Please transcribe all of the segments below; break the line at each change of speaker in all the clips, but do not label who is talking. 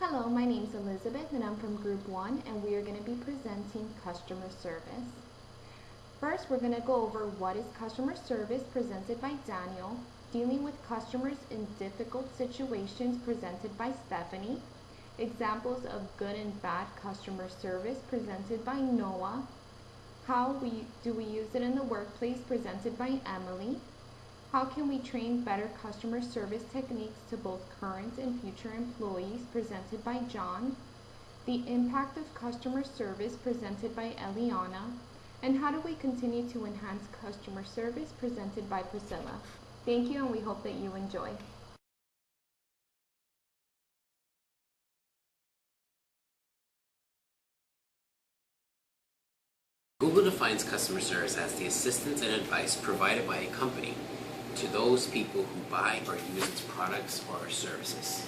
Hello, my name is Elizabeth and I'm from Group 1 and we are going to be presenting customer service. First, we're going to go over what is customer service presented by Daniel, dealing with customers in difficult situations presented by Stephanie, examples of good and bad customer service presented by Noah, how do we use it in the workplace presented by Emily, how can we train better customer service techniques to both current and future employees presented by John, the impact of customer service presented by Eliana, and how do we continue to enhance customer service presented by Priscilla. Thank you and we hope that you enjoy.
Google defines customer service as the assistance and advice provided by a company to those people who buy or use its products or services.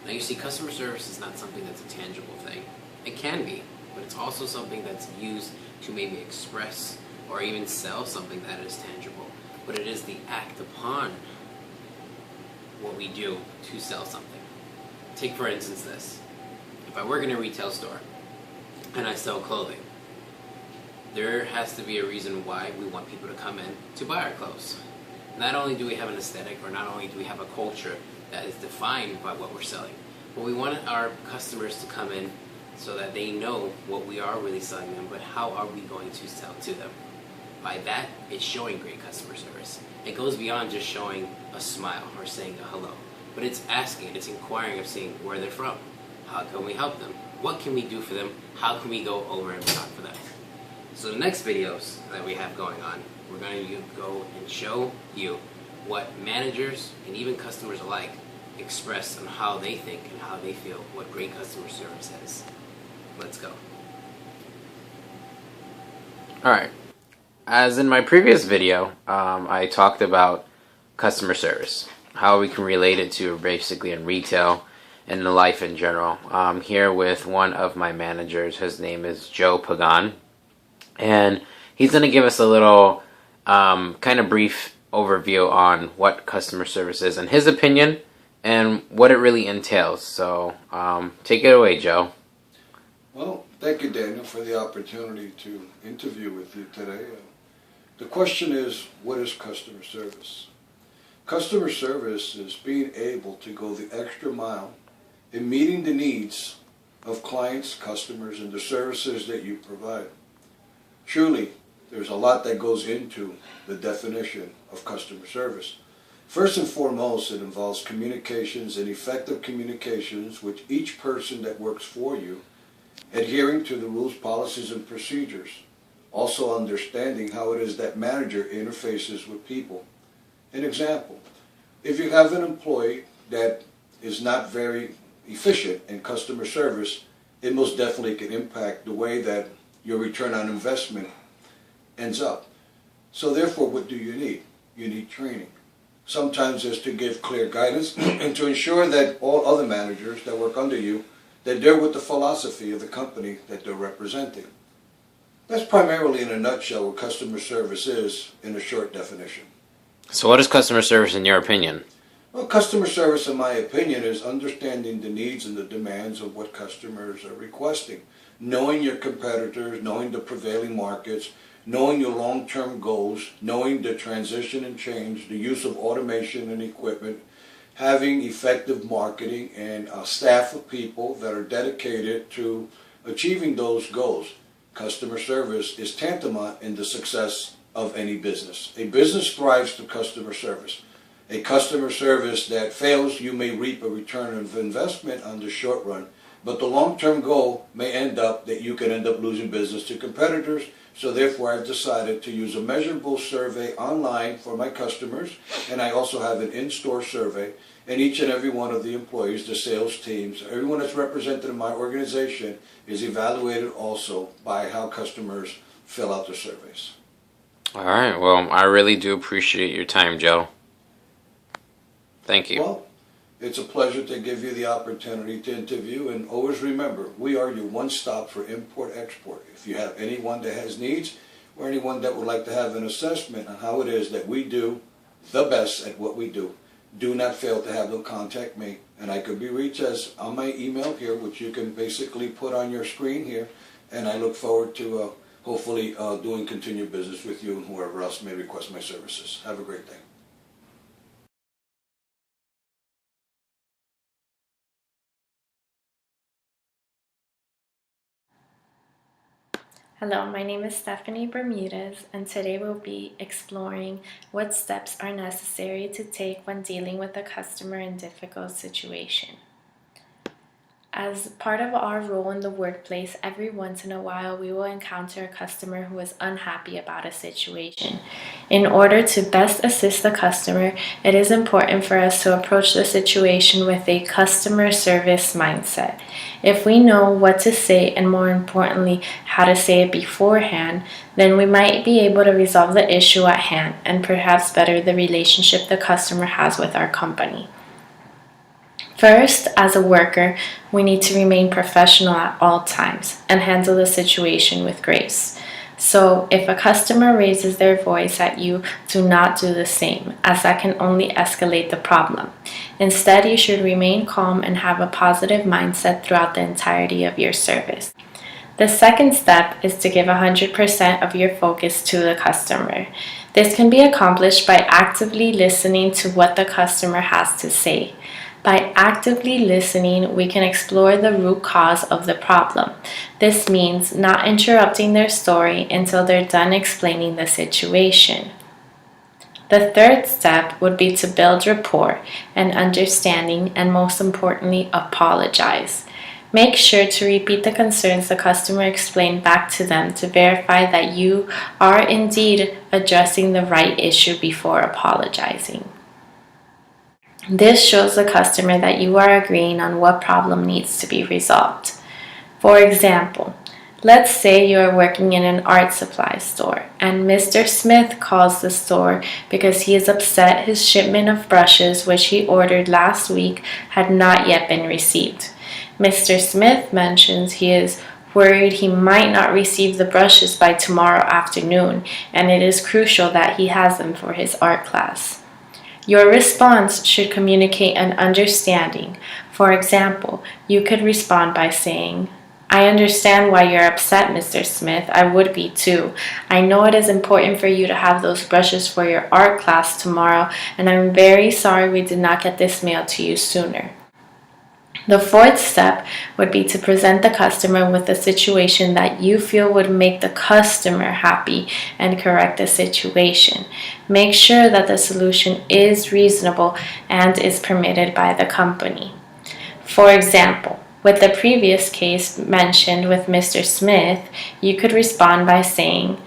Now you see, customer service is not something that's a tangible thing. It can be, but it's also something that's used to maybe express or even sell something that is tangible. But it is the act upon what we do to sell something. Take for instance this. If I work in a retail store and I sell clothing, there has to be a reason why we want people to come in to buy our clothes. Not only do we have an aesthetic, or not only do we have a culture that is defined by what we're selling, but we want our customers to come in so that they know what we are really selling them, but how are we going to sell to them? By that, it's showing great customer service. It goes beyond just showing a smile or saying a hello, but it's asking, it's inquiring of saying where they're from. How can we help them? What can we do for them? How can we go over and beyond for them? So the next videos that we have going on, we're going to go and show you what managers and even customers alike express on how they think and how they feel what great customer service is. Let's go.
Alright, as in my previous video, I talked about customer service, how we can relate it to basically in retail and in life in general. I'm here with one of my managers. His name is Joe Pagan, and he's going to give us a little kind of brief overview on what customer service is in his opinion and what it really entails. So take it away, Joe.
Well, thank you, Daniel, for the opportunity to interview with you today. The question is, what is customer service? Customer service is being able to go the extra mile in meeting the needs of clients, customers, and the services that you provide. Truly, there's a lot that goes into the definition of customer service. First and foremost, it involves communications and effective communications with each person that works for you, adhering to the rules, policies, and procedures. Also understanding how it is that manager interfaces with people. An example, if you have an employee that is not very efficient in customer service, it most definitely can impact the way that your return on investment ends up. So therefore, what do you need? You need training. Sometimes it's to give clear guidance and to ensure that all other managers that work under you, that they're with the philosophy of the company that they're representing. That's primarily in a nutshell what customer service is in a short definition.
So what is customer service in your opinion?
Well, customer service, in my opinion, is understanding the needs and the demands of what customers are requesting. Knowing your competitors, knowing the prevailing markets, knowing your long-term goals, knowing the transition and change, the use of automation and equipment, having effective marketing and a staff of people that are dedicated to achieving those goals. Customer service is tantamount in the success of any business. A business thrives through customer service. A customer service that fails, you may reap a return of investment on the short run, but the long-term goal may end up that you can end up losing business to competitors. So therefore, I've decided to use a measurable survey online for my customers, and I also have an in-store survey, and each and every one of the employees, the sales teams, everyone that's represented in my organization is evaluated also by how customers fill out their surveys.
All right, well, I really do appreciate your time, Joe. Thank you.
Well, it's a pleasure to give you the opportunity to interview, and always remember, we are your one-stop for import-export. If you have anyone that has needs or anyone that would like to have an assessment on how it is that we do the best at what we do, do not fail to have them contact me. And I could be reached as on my email here, which you can basically put on your screen here. And I look forward to hopefully doing continued business with you and whoever else may request my services. Have a great day.
Hello, my name is Stephanie Bermudez, and today we'll be exploring what steps are necessary to take when dealing with a customer in difficult situation. As part of our role in the workplace, every once in a while we will encounter a customer who is unhappy about a situation. In order to best assist the customer, it is important for us to approach the situation with a customer service mindset. If we know what to say and more importantly, how to say it beforehand, then we might be able to resolve the issue at hand and perhaps better the relationship the customer has with our company. First, as a worker, we need to remain professional at all times and handle the situation with grace. So, if a customer raises their voice at you, do not do the same, as that can only escalate the problem. Instead, you should remain calm and have a positive mindset throughout the entirety of your service. The second step is to give 100% of your focus to the customer. This can be accomplished by actively listening to what the customer has to say. By actively listening, we can explore the root cause of the problem. This means not interrupting their story until they're done explaining the situation. The third step would be to build rapport and understanding, and most importantly, apologize. Make sure to repeat the concerns the customer explained back to them to verify that you are indeed addressing the right issue before apologizing. This shows the customer that you are agreeing on what problem needs to be resolved. For example, let's say you are working in an art supply store and Mr. Smith calls the store because he is upset his shipment of brushes, which he ordered last week, had not yet been received. Mr. Smith mentions he is worried he might not receive the brushes by tomorrow afternoon, and it is crucial that he has them for his art class. Your response should communicate an understanding. For example, you could respond by saying, "I understand why you're upset, Mr. Smith. I would be too. I know it is important for you to have those brushes for your art class tomorrow, and I'm very sorry we did not get this mail to you sooner." The fourth step would be to present the customer with a situation that you feel would make the customer happy and correct the situation. Make sure that the solution is reasonable and is permitted by the company. For example, with the previous case mentioned with Mr. Smith, you could respond by saying,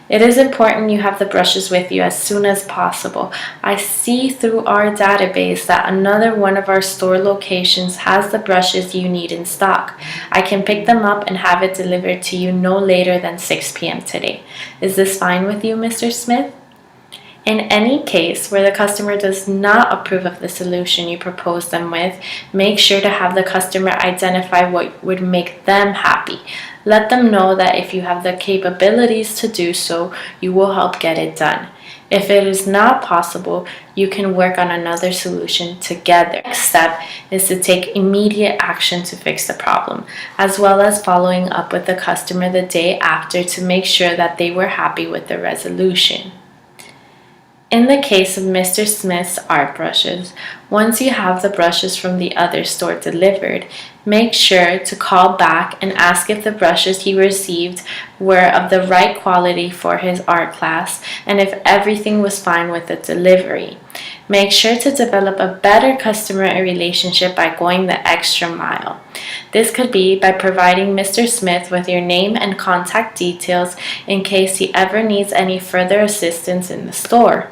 "It is important you have the brushes with you as soon as possible. I see through our database that another one of our store locations has the brushes you need in stock. I can pick them up and have it delivered to you no later than 6 p.m. today. Is this fine with you, Mr. Smith?" In any case where the customer does not approve of the solution you propose them with, make sure to have the customer identify what would make them happy. Let them know that if you have the capabilities to do so, you will help get it done. If it is not possible, you can work on another solution together. The next step is to take immediate action to fix the problem, as well as following up with the customer the day after to make sure that they were happy with the resolution. In the case of Mr. Smith's art brushes, once you have the brushes from the other store delivered, make sure to call back and ask if the brushes he received were of the right quality for his art class and if everything was fine with the delivery. Make sure to develop a better customer relationship by going the extra mile. This could be by providing Mr. Smith with your name and contact details in case he ever needs any further assistance in the store.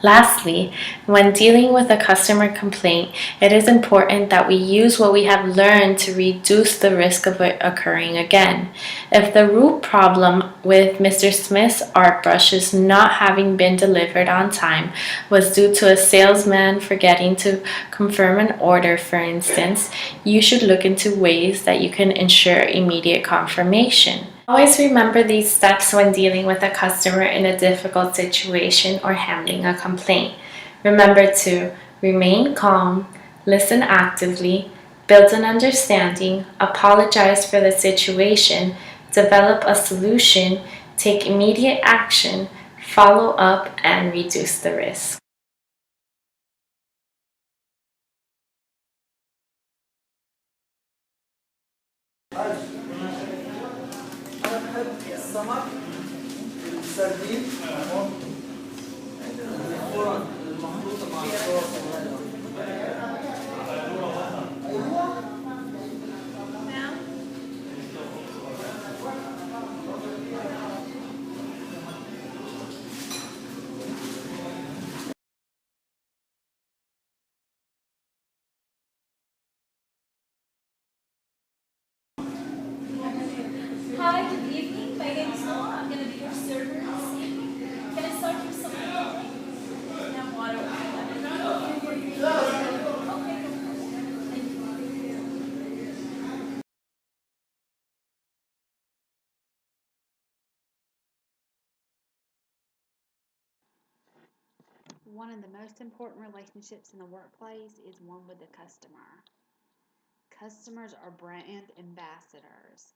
Lastly, when dealing with a customer complaint, it is important that we use what we have learned to reduce the risk of it occurring again. If the root problem with Mr. Smith's art brushes not having been delivered on time was due to a salesman forgetting to confirm an order, for instance, you should look into ways that you can ensure immediate confirmation. Always remember these steps when dealing with a customer in a difficult situation or handling a complaint. Remember to remain calm, listen actively, build an understanding, apologize for the situation, develop a solution, take immediate action, follow up, and reduce the risk.
Hi, good evening. My name is Noah. I'm going to be your server this evening. Can I start with some water? And water. Okay. Thank you.
One of the most important relationships in the workplace is one with the customer. Customers are brand ambassadors.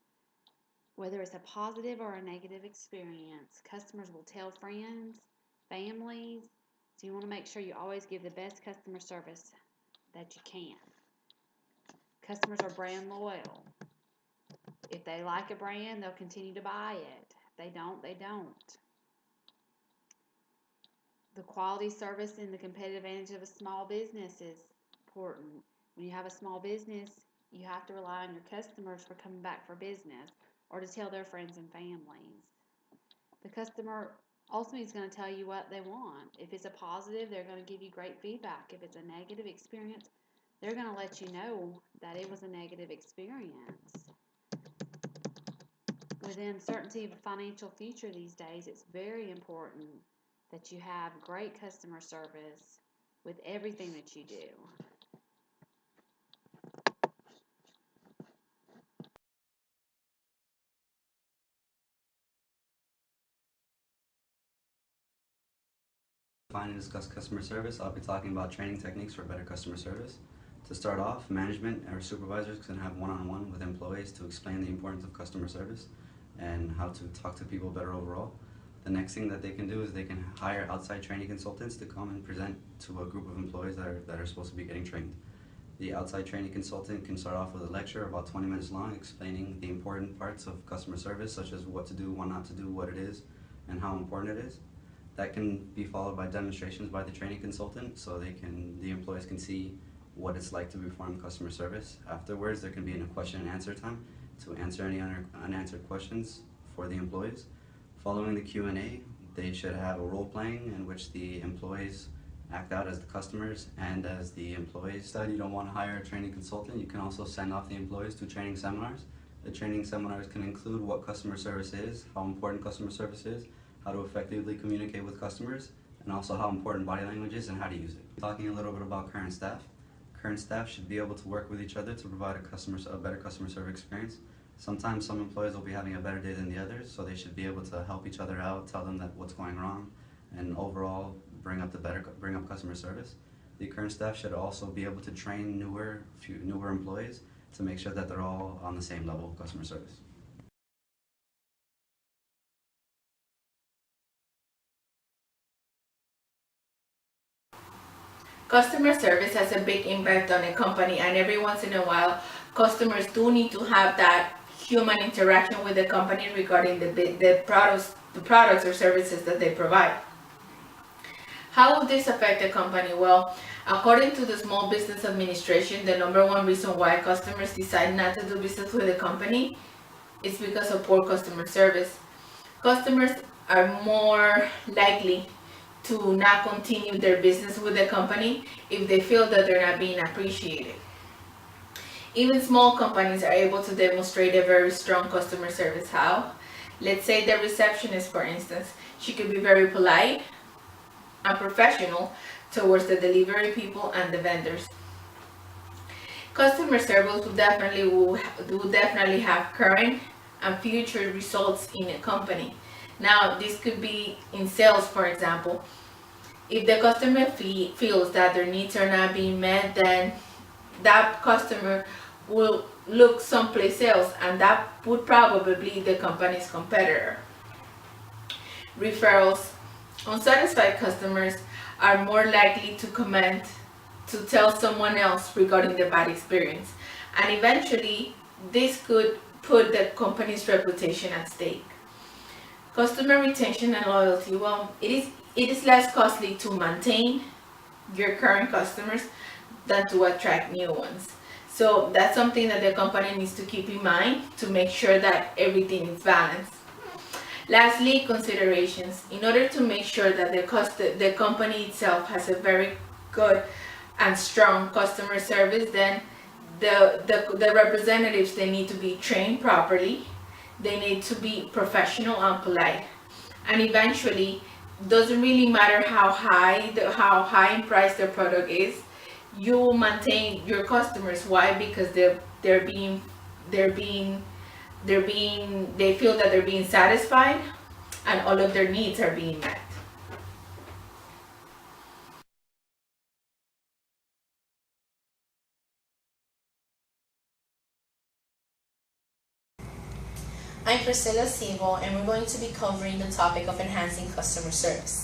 Whether it's a positive or a negative experience, customers will tell friends, families, so you want to make sure you always give the best customer service that you can. Customers are brand loyal. If they like a brand, they'll continue to buy it. If they don't, they don't. The quality service and the competitive advantage of a small business is important. When you have a small business, you have to rely on your customers for coming back for business or to tell their friends and families. The customer ultimately is going to tell you what they want. If it's a positive, they're going to give you great feedback. If it's a negative experience, they're going to let you know that it was a negative experience. With the uncertainty of a financial future these days, it's very important that you have great customer service with everything that you do.
Define and discuss customer service. I'll be talking about training techniques for better customer service. To start off, management or supervisors can have one-on-one with employees to explain the importance of customer service and how to talk to people better overall. The next thing that they can do is they can hire outside training consultants to come and present to a group of employees that are supposed to be getting trained. The outside training consultant can start off with a lecture about 20 minutes long explaining the important parts of customer service, such as what to do, what not to do, what it is, and how important it is. That can be followed by demonstrations by the training consultant so the employees can see what it's like to perform customer service. Afterwards, there can be a question and answer time to answer any unanswered questions for the employees. Following the Q&A, they should have a role playing in which the employees act out as the customers and as the employees. If you don't want to hire a training consultant, you can also send off the employees to training seminars. The training seminars can include what customer service is, how important customer service is, how to effectively communicate with customers, and also how important body language is and how to use it. Talking a little bit about current staff. Current staff should be able to work with each other to provide a better customer service experience. Sometimes some employees will be having a better day than the others, so they should be able to help each other out, tell them that what's going wrong, and overall bring up customer service. The current staff should also be able to train newer employees to make sure that they're all on the same level of customer service.
Customer service has a big impact on a company, and every once in a while, customers do need to have that human interaction with the company regarding the products or services that they provide. How will this affect the company? Well, according to the Small Business Administration, the number one reason why customers decide not to do business with a company is because of poor customer service. Customers are more likely to not continue their business with the company if they feel that they're not being appreciated. Even small companies are able to demonstrate a very strong customer service. How? Let's say the receptionist, for instance, she could be very polite and professional towards the delivery people and the vendors. Customer service will definitely have current and future results in a company. Now, this could be in sales, for example. If the customer feels that their needs are not being met, then that customer will look someplace else, and that would probably be the company's competitor. Referrals. Unsatisfied customers are more likely to comment, to tell someone else regarding the bad experience, and eventually this could put the company's reputation at stake. Customer retention and loyalty. Well, it is less costly to maintain your current customers than to attract new ones. So that's something that the company needs to keep in mind to make sure that everything is balanced. Lastly, considerations. In order to make sure that the company itself has a very good and strong customer service, then the representatives, they need to be trained properly, they need to be professional and polite, and eventually doesn't really matter how high in price their product is, you will maintain your customers. Why? Because they feel that they're being satisfied and all of their needs are being met.
I'm Priscilla Siebel, and we're going to be covering the topic of enhancing customer service.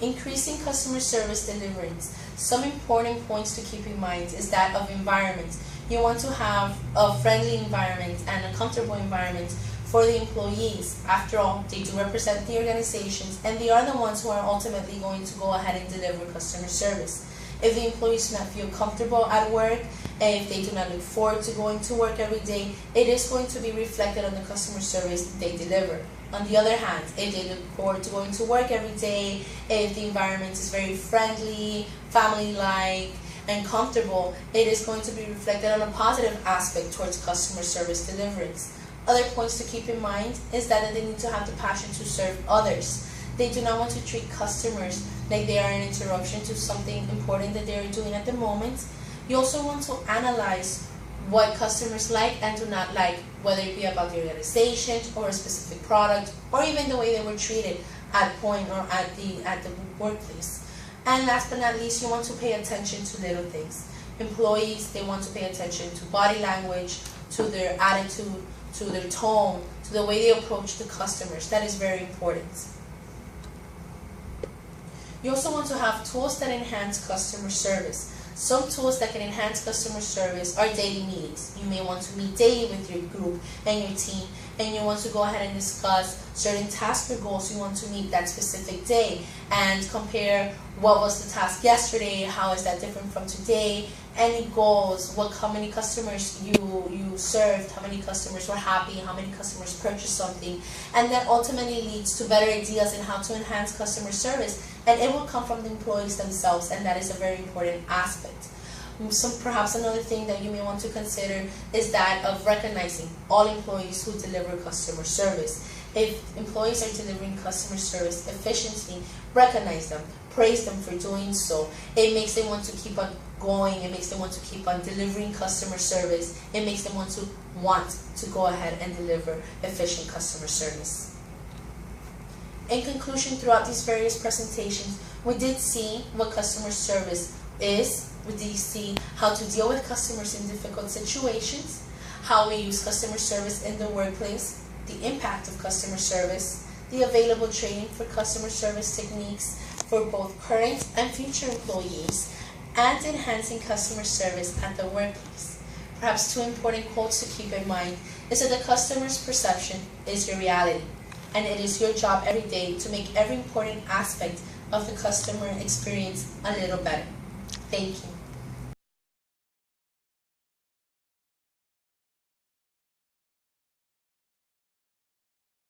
Increasing customer service deliverance. Some important points to keep in mind is that of environment. You want to have a friendly environment and a comfortable environment for the employees. After all, they do represent the organizations, and they are the ones who are ultimately going to go ahead and deliver customer service. If the employees do not feel comfortable at work, and if they do not look forward to going to work every day, it is going to be reflected on the customer service they deliver. On the other hand, if they look forward to going to work every day, if the environment is very friendly, family-like, and comfortable, it is going to be reflected on a positive aspect towards customer service deliverance. Other points to keep in mind is that they need to have the passion to serve others. They do not want to treat customers like they are an interruption to something important that they are doing at the moment. You also want to analyze what customers like and do not like, whether it be about the organization or a specific product, or even the way they were treated at point or at the workplace. And last but not least, you want to pay attention to little things. Employees, they want to pay attention to body language, to their attitude, to their tone, to the way they approach the customers. That is very important. You also want to have tools that enhance customer service. Some tools that can enhance customer service are daily meetings. You may want to meet daily with your group and your team, and you want to go ahead and discuss certain tasks or goals you want to meet that specific day, and compare what was the task yesterday, how is that different from today, any goals, how many customers you served, how many customers were happy, how many customers purchased something, and that ultimately leads to better ideas in how to enhance customer service, and it will come from the employees themselves, and that is a very important aspect. Perhaps another thing that you may want to consider is that of recognizing all employees who deliver customer service. If employees are delivering customer service efficiently, recognize them, praise them for doing so. It makes them want to keep on going, it makes them want to keep on delivering customer service, it makes them want to go ahead and deliver efficient customer service. In conclusion, throughout these various presentations, we did see what customer service is. We did see how to deal with customers in difficult situations, how we use customer service in the workplace, the impact of customer service, the available training for customer service techniques for both current and future employees, and enhancing customer service at the workplace. Perhaps two important quotes to keep in mind is that the customer's perception is your reality, and it is your job every day to make every important aspect of the customer experience a little better. Thank you.